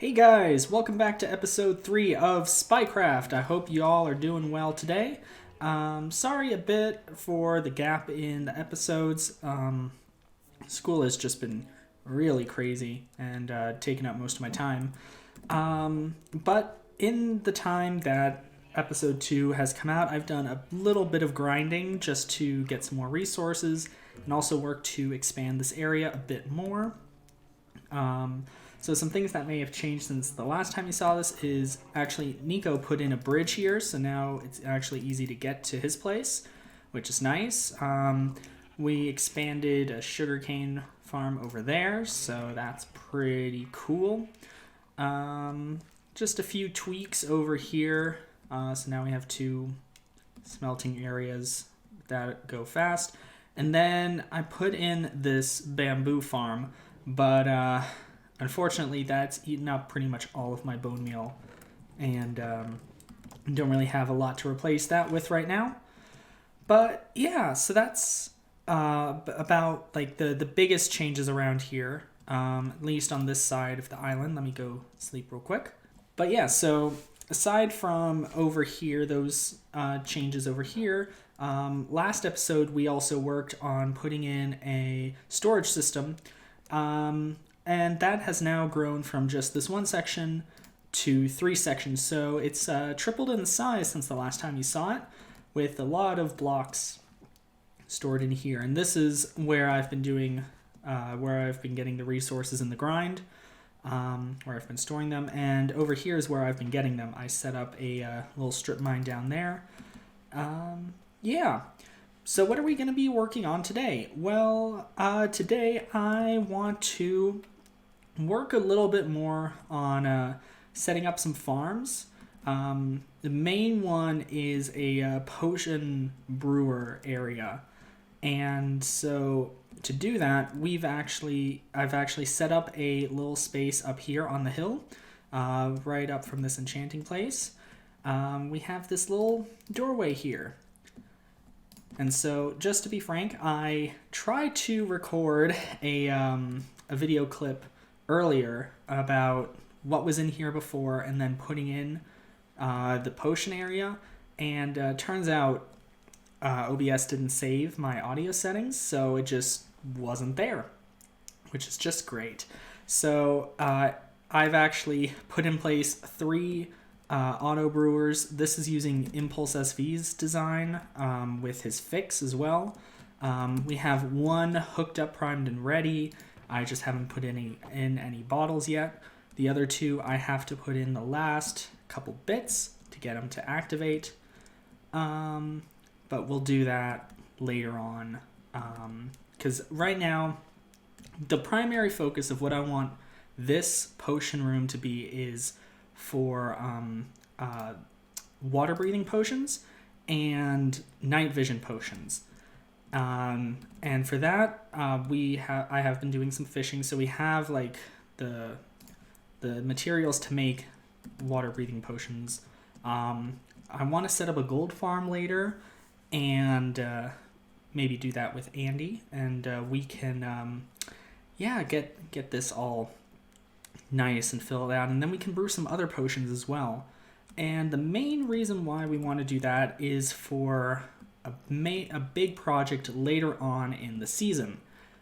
Hey guys, welcome back to episode 3 of Spycraft. I hope you all are doing well today. Sorry a bit for the gap in the episodes. School has just been really crazy and taking up most of my time. But in the time that episode 2 has come out, I've done a little bit of grinding just to get some more resources and also work to expand this area a bit more. So some things that may have changed since the last time you saw this is actually Nico put in a bridge here, so now it's actually easy to get to his place, which is nice. We expanded a sugarcane farm over there, so that's pretty cool. Just a few tweaks over here. So now we have 2 smelting areas that go fast. And then I put in this bamboo farm, but unfortunately, that's eaten up pretty much all of my bone meal, and don't really have a lot to replace that with right now. But yeah, so that's about like the biggest changes around here, at least on this side of the island. Let me go sleep real quick. But yeah, so aside from over here, those changes over here, last episode we also worked on putting in a storage system. And that has now grown from just this one section to 3 sections. So it's tripled in size since the last time you saw it, with a lot of blocks stored in here. And this is where I've been doing, where I've been getting the resources in the grind, where I've been storing them. And over here is where I've been getting them. I set up a little strip mine down there. Yeah. So what are we going to be working on today? Well, today I want to work a little bit more on setting up some farms. The main one is a potion brewer area. And so to do that, I've actually set up a little space up here on the hill, right up from this enchanting place. We have this little doorway here. And so, just to be frank, I tried to record a video clip earlier about what was in here before and then putting in the potion area. And turns out OBS didn't save my audio settings, so it just wasn't there, which is just great. So I've actually put in place 3 auto brewers. This is using Impulse SV's design with his fix as well. We have 1 hooked up, primed, and ready. I just haven't put in any bottles yet. The other 2 I have to put in the last couple bits to get them to activate. But we'll do that later on. Because right now, the primary focus of what I want this potion room to be is for water breathing potions and night vision potions. And for that, I have been doing some fishing, so we have like the materials to make water breathing potions. I want to set up a gold farm later, and maybe do that with Andy, and we can get this all nice and fill it out, and then we can brew some other potions as well. And the main reason why we want to do that is for a big project later on in the season.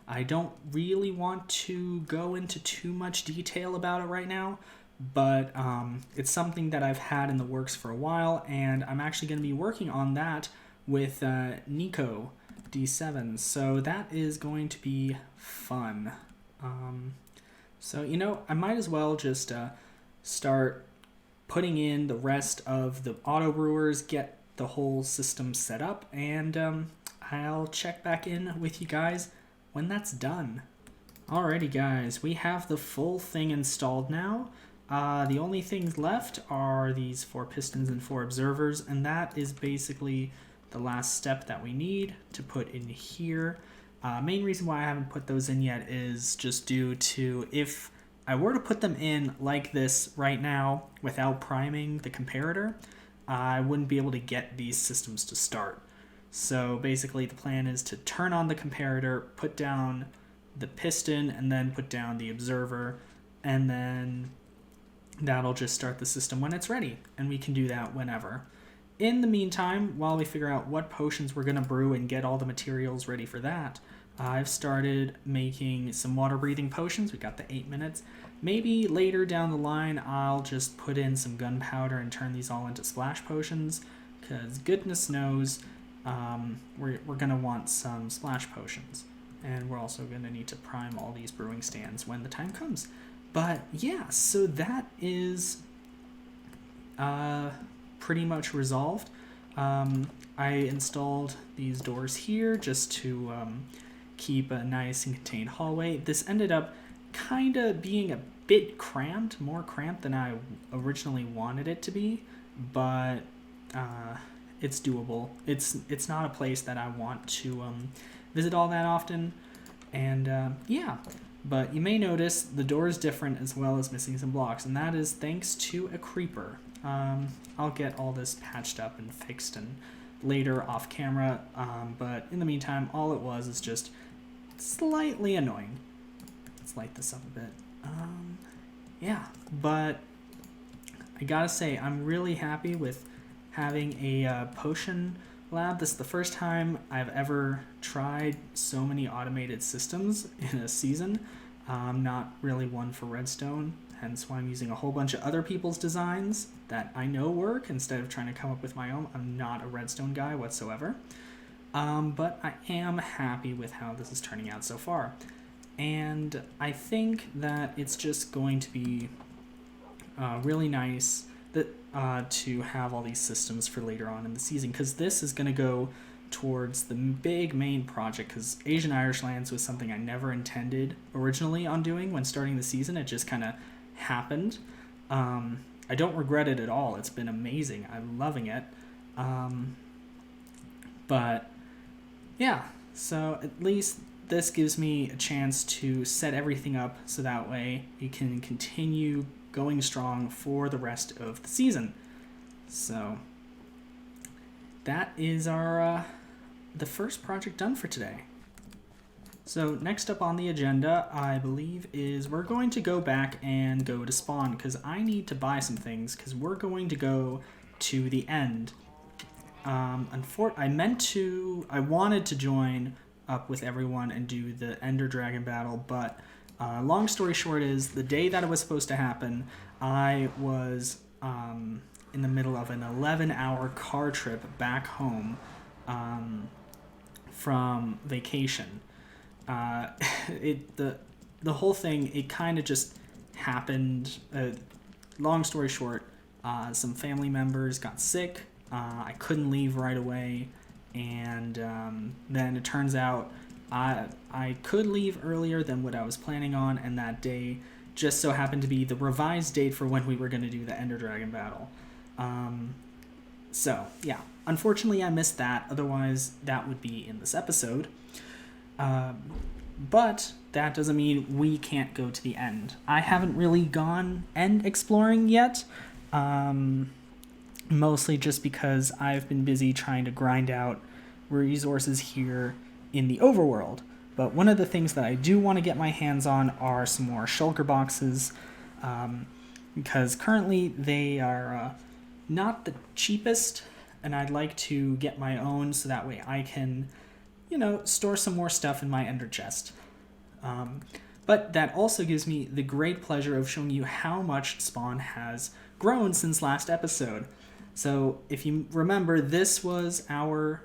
I don't really want to go into too much detail about it right now, but it's something that I've had in the works for a while, and I'm actually going to be working on that with Nico D7, so that is going to be fun. So, I might as well just start putting in the rest of the auto brewers, get the whole system set up, and I'll check back in with you guys when that's done. Alrighty guys, we have the full thing installed now. The only things left are these 4 pistons and 4 observers, and that is basically the last step that we need to put in here. Main reason why I haven't put those in yet is just due to, if I were to put them in like this right now without priming the comparator, I wouldn't be able to get these systems to start. So basically the plan is to turn on the comparator, put down the piston, and then put down the observer, and then that'll just start the system when it's ready, and we can do that whenever. In the meantime, while we figure out what potions we're going to brew and get all the materials ready for that, I've started making some water-breathing potions. We got the 8 minutes. Maybe later down the line, I'll just put in some gunpowder and turn these all into splash potions, because goodness knows we're going to want some splash potions. And we're also going to need to prime all these brewing stands when the time comes. But yeah, so that is pretty much resolved. I installed these doors here just to keep a nice and contained hallway. This ended up kind of being a bit cramped, more cramped than I originally wanted it to be, but it's doable. It's not a place that I want to visit all that often, and yeah. But you may notice the door is different as well as missing some blocks, and that is thanks to a creeper. I'll get all this patched up and fixed and later off camera, but in the meantime, all it was is just slightly annoying. Let's light this up a bit. Yeah, but I gotta say, I'm really happy with having a potion lab. This is the first time I've ever tried so many automated systems in a season. I'm not really one for redstone, hence why I'm using a whole bunch of other people's designs that I know work instead of trying to come up with my own. I'm not a redstone guy whatsoever, but I am happy with how this is turning out so far. And I think that it's just going to be really nice that to have all these systems for later on in the season, because this is going to go towards the big main project, because Asian Irish Lands was something I never intended originally on doing when starting the season. It just kind of happened. I don't regret it at all. It's been amazing. I'm loving it. But yeah, so at least this gives me a chance to set everything up so that way we can continue going strong for the rest of the season. So that is our the first project done for today. So next up on the agenda, I believe, is we're going to go back and go to spawn, because I need to buy some things, because we're going to go to the end. I wanted to join up with everyone and do the Ender Dragon battle, but long story short is, the day that it was supposed to happen, I was in the middle of an 11-hour car trip back home from vacation. The whole thing, it kind of just happened. Long story short, some family members got sick. I couldn't leave right away, and then it turns out I could leave earlier than what I was planning on, and that day just so happened to be the revised date for when we were going to do the Ender Dragon battle. So yeah, unfortunately I missed that, otherwise that would be in this episode. But that doesn't mean we can't go to the end. I haven't really gone end exploring yet, mostly just because I've been busy trying to grind out resources here in the overworld. But one of the things that I do want to get my hands on are some more shulker boxes, because currently they are not the cheapest, and I'd like to get my own so that way I can, store some more stuff in my ender chest. But that also gives me the great pleasure of showing you how much Spawn has grown since last episode. So if you remember, this was our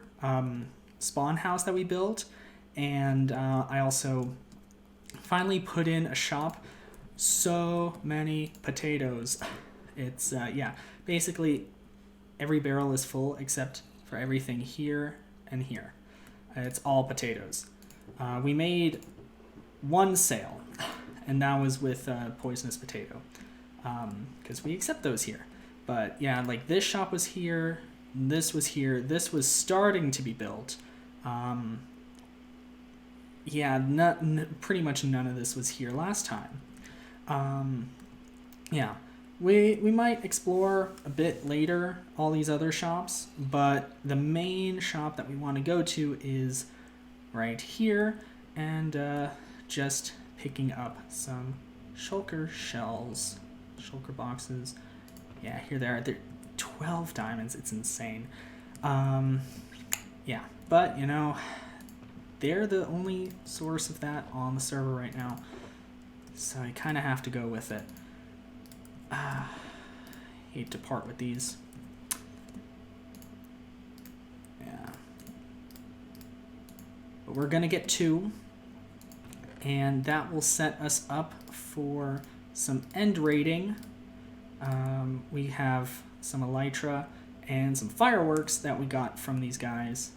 spawn house that we built, and I also finally put in a shop. So many potatoes. It's basically every barrel is full except for everything here and here. It's all potatoes. We made one sale, and that was with poisonous potato, because we accept those here. But yeah, like this shop was here, this was here, this was starting to be built. Pretty much none of this was here last time. We might explore a bit later all these other shops, but the main shop that we want to go to is right here, and just picking up some shulker shells. shulker boxes. Yeah, here they are. They're 12 diamonds. It's insane. Yeah, but, you know, they're the only source of that on the server right now. So I kind of have to go with it. Hate to part with these. Yeah. But we're going to get 2. And that will set us up for some end rating. We have some elytra and some fireworks that we got from these guys.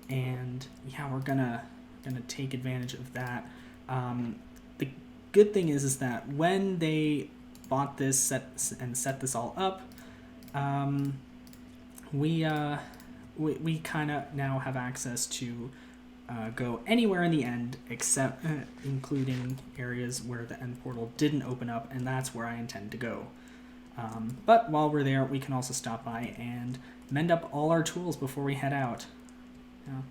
And yeah, we're gonna take advantage of that. The good thing is that when they bought this set this all up, we kind of now have access to go anywhere in the end, except including areas where the end portal didn't open up, and that's where I intend to go. But while we're there, we can also stop by and mend up all our tools before we head out. Yeah.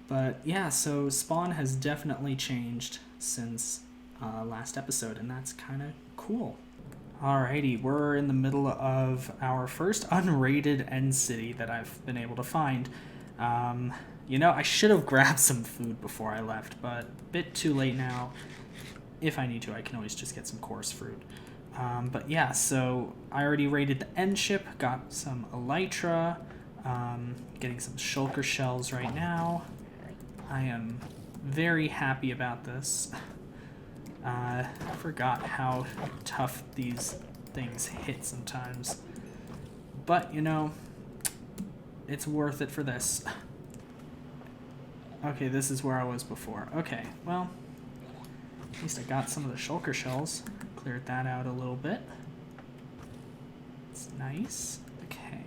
But yeah, so spawn has definitely changed since last episode, and that's kind of cool. Alrighty, we're in the middle of our first unrated end city that I've been able to find. You know, I should have grabbed some food before I left, but a bit too late now. If I need to, I can always just get some coarse fruit. But yeah, so I already raided the end ship, got some elytra, getting some shulker shells right now. I am very happy about this. I forgot how tough these things hit sometimes. But, you know, it's worth it for this. Okay, this is where I was before. Okay, well, at least I got some of the shulker shells. Cleared that out a little bit. It's nice. Okay.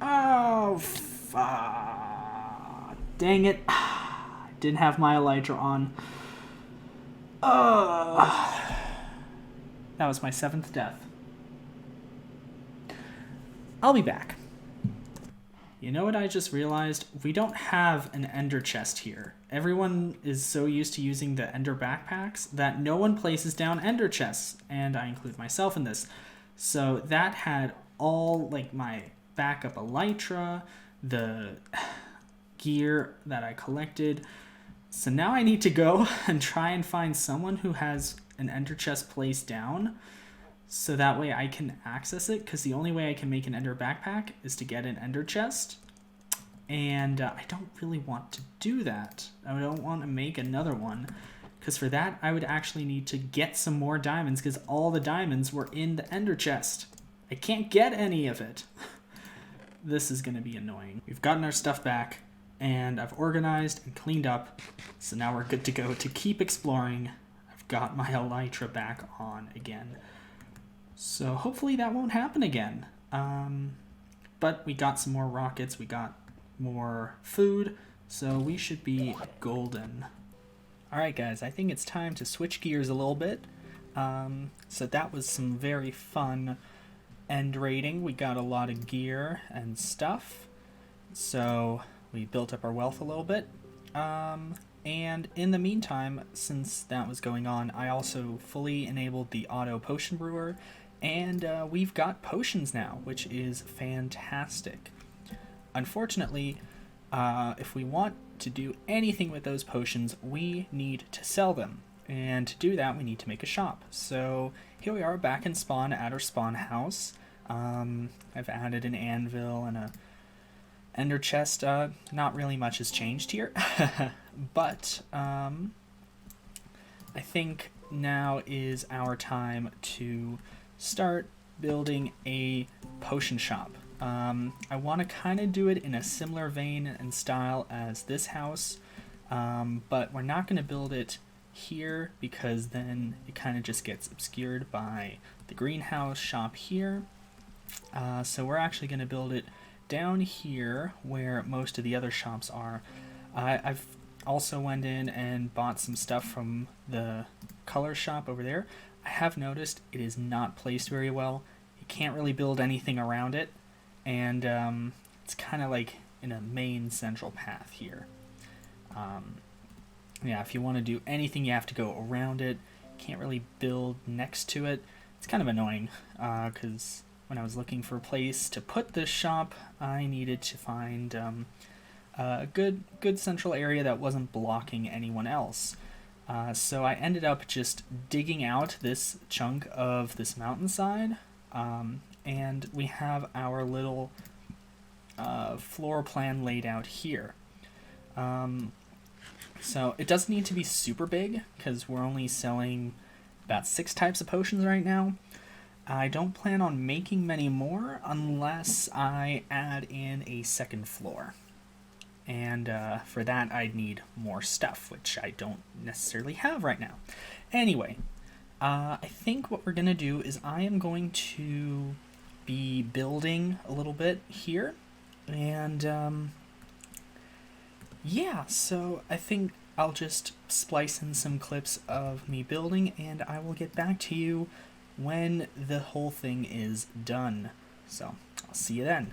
Oh, dang it. I didn't have my elytra on. That was my 7th death. I'll be back. You know what I just realized? We don't have an ender chest here. Everyone is so used to using the ender backpacks that no one places down ender chests, and I include myself in this. So that had all like my backup elytra, the gear that I collected. So now I need to go and try and find someone who has an ender chest placed down, so that way I can access it, because the only way I can make an ender backpack is to get an ender chest, and I don't really want to do that. I don't want to make another one, because for that I would actually need to get some more diamonds, because all the diamonds were in the ender chest. I can't get any of it. This is going to be annoying. We've gotten our stuff back, and I've organized and cleaned up, so now we're good to go to keep exploring. I've got my elytra back on again. So hopefully that won't happen again. But we got some more rockets, we got more food, so we should be golden. Alright guys, I think it's time to switch gears a little bit. So that was some very fun end raiding. We got a lot of gear and stuff. So we built up our wealth a little bit. And in the meantime, since that was going on, I also fully enabled the auto potion brewer. And we've got potions now, which is fantastic. Unfortunately, if we want to do anything with those potions, we need to sell them. And to do that, we need to make a shop. So here we are back in spawn at our spawn house. I've added an anvil and a ender chest. Not really much has changed here. But I think now is our time to start building a potion shop. I want to kind of do it in a similar vein and style as this house, but we're not going to build it here because then it kind of just gets obscured by the greenhouse shop here. So we're actually going to build it down here where most of the other shops are. I've also went in and bought some stuff from the color shop over there. I have noticed it is not placed very well. You can't really build anything around it, and it's kind of like in a main central path here. Yeah, if you want to do anything, you have to go around it. Can't really build next to it. It's kind of annoying because when I was looking for a place to put this shop, I needed to find a good central area that wasn't blocking anyone else. So I ended up just digging out this chunk of this mountainside, and we have our little floor plan laid out here. So it doesn't need to be super big because we're only selling about 6 types of potions right now. I don't plan on making many more unless I add in a second floor. And for that I'd need more stuff, which I don't necessarily have right now. Anyway, I think what we're going to do is I am going to be building a little bit here. And yeah, so I think I'll just splice in some clips of me building, and I will get back to you when the whole thing is done. So I'll see you then.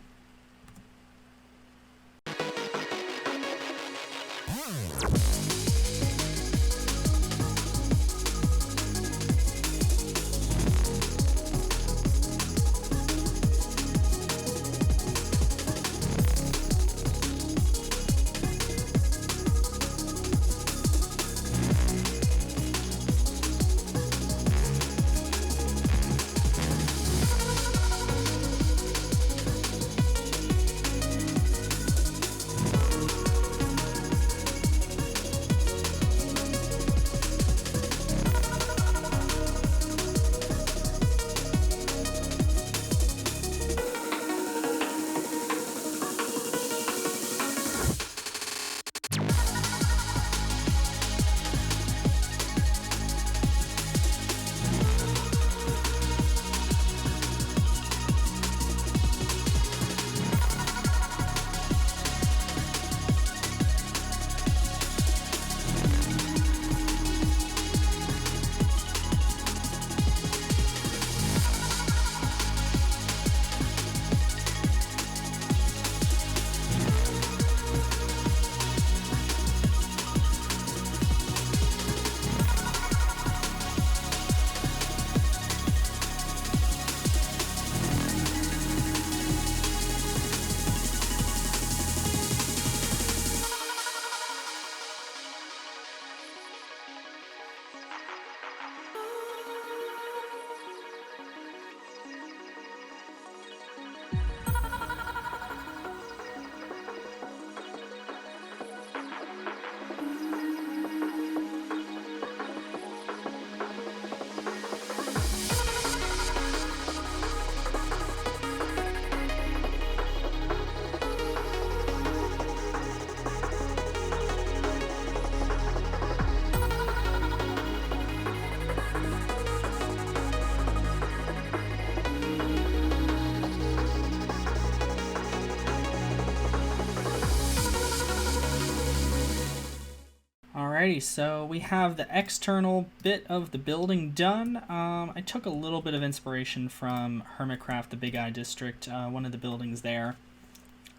Alrighty, so we have the external bit of the building done. I took a little bit of inspiration from Hermitcraft, the Big Eye District, one of the buildings there.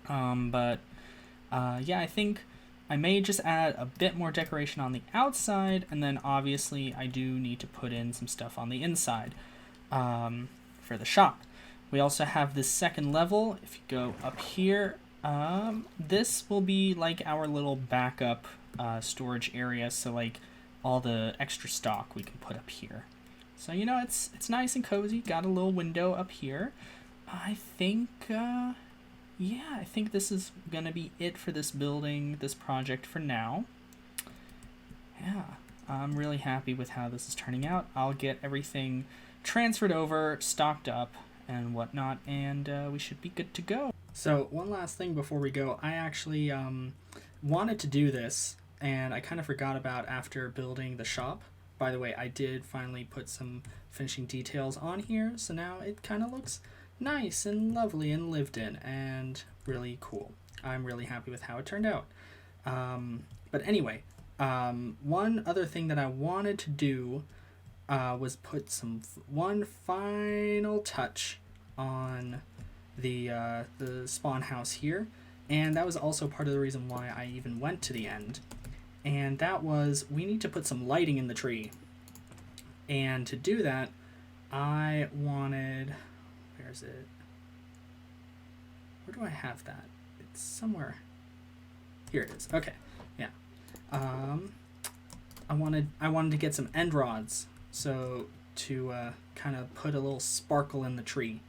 Yeah, I think I may just add a bit more decoration on the outside, and then obviously I do need to put in some stuff on the inside for the shop. We also have this second level. If you go up here, this will be like our little backup storage area, so like all the extra stock we can put up here. So you know, it's nice and cozy. Got a little window up here. I think yeah, I think this is gonna be it for this building, this project for now. Yeah, I'm really happy with how this is turning out. I'll get everything transferred over, stocked up and whatnot, and we should be good to go. So one last thing before we go, I actually wanted to do this, and I kind of forgot about after building the shop. By the way, I did finally put some finishing details on here, so now it kind of looks nice and lovely and lived in and really cool. I'm really happy with how it turned out. But anyway, one other thing that I wanted to do was put one final touch on the spawn house here, and that was also part of the reason why I even went to the end. and that was we need to put some lighting in the tree. And to do that, I wanted, where's it? Where do I have that? It's somewhere. Here it is. Okay, yeah. I wanted to get some end rods, so to kind of put a little sparkle in the tree.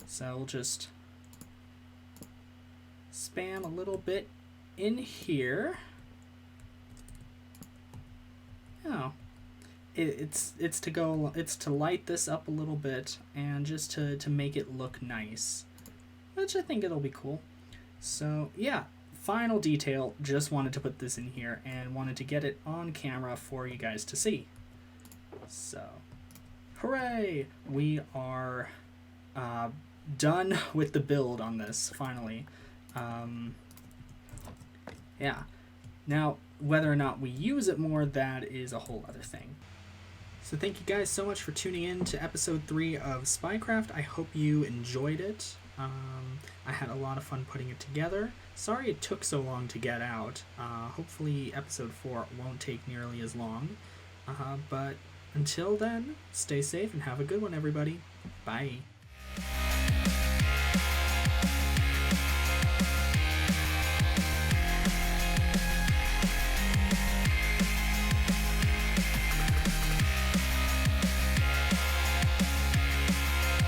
So we'll just spam a little bit in here. Oh, it's to light this up a little bit and just to make it look nice, which I think it'll be cool. So yeah, final detail, just wanted to put this in here and wanted to get it on camera for you guys to see. So hooray, we are done with the build on this finally. Yeah, now whether or not we use it more, that is a whole other thing. So thank you guys so much for tuning in to episode 3 of Spycraft. I hope you enjoyed it. I had a lot of fun putting it together. Sorry it took so long to get out. Hopefully episode 4 won't take nearly as long. But until then, stay safe and have a good one, everybody. Bye.